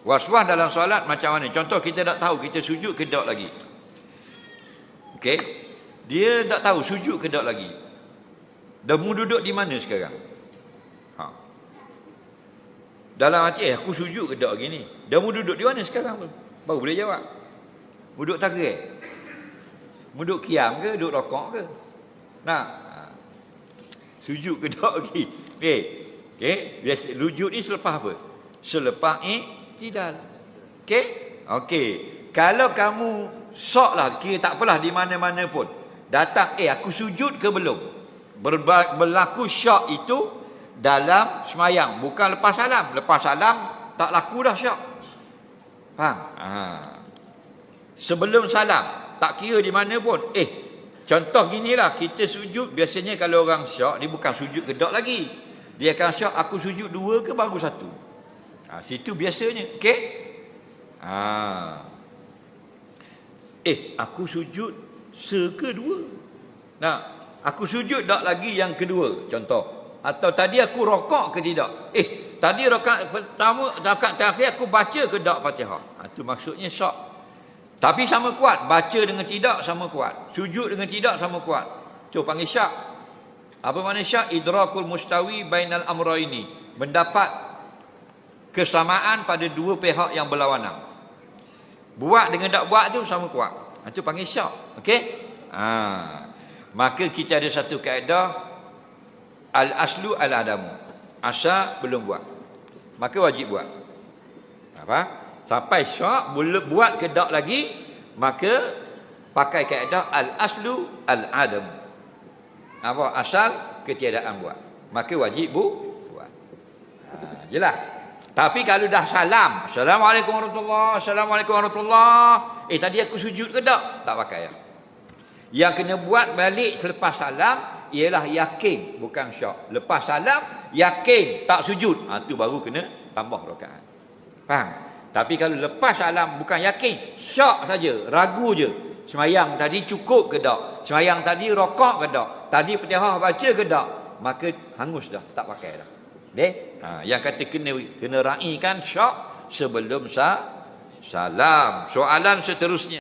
Was-was dalam solat macam mana? Contoh kita tak tahu kita sujud ke tak lagi. Okey. Dia tak tahu sujud ke tak lagi. Dah mu duduk di mana sekarang? Ha. Dalam hati aku sujud ke tak lagi ni? Dah mu duduk di mana sekarang tu? Baru boleh jawab. Duduk tarik. Duduk kiam ke, duduk rokok ke? Nah. Sujud ke tak lagi? Okey. Okey, biasa sujud ni selepas apa? Selepas i'tidal. Okey? Okey. Kalau kamu sok lah, kira tak apalah di mana-mana pun. Datang, aku sujud ke belum? Berlaku syak itu dalam semayang, bukan lepas salam. Lepas salam tak laku dah syak. Faham? Sebelum salam, tak kira di mana pun. Contoh ginilah, kita sujud, biasanya kalau orang syak, dia bukan sujud kedok lagi. Dia akan syak, aku sujud 2 ke baru 1. Situ biasanya. Okey? Aku sujud sekedua. Nah, aku sujud tak lagi yang kedua, contoh. Atau tadi aku rokok ke tidak? Tadi rakaat pertama, rakaat terakhir aku baca ke tak Fatihah? Itu maksudnya syak. Tapi sama kuat, baca dengan tidak sama kuat. Sujud dengan tidak sama kuat. Tu panggil syak. Apa makna syak? Idrakul mustawi bainal amrayni. Mendapat kesamaan pada dua pihak yang berlawanan. Buat dengan tak buat tu sama kuat. Itu panggil syak. Okey? Maka kita ada satu kaedah, al-aslu al-adamu. Asal belum buat, maka wajib buat. Apa? Sampai syak boleh buat ke tak lagi, maka pakai kaedah al-aslu al-adam. Apa? Asal ketiadaan buat, maka wajib buat. Jelas. Tapi kalau dah salam, Assalamualaikum warahmatullahi, Assalamualaikum warahmatullahi, tadi aku sujud ke tak? Tak pakai ya. Yang kena buat balik selepas salam ialah yakin, bukan syak. Lepas salam yakin tak sujud, tu baru kena tambah rakaat. Faham? Tapi kalau lepas salam bukan yakin, syak saja, ragu je. Semayang tadi cukup ke tak? Semayang tadi rokok ke tak? Tadi Fatihah baca ke tak? Maka hangus dah, tak pakai dah. Yang kata kena raikan syak sebelum salam. Soalan seterusnya.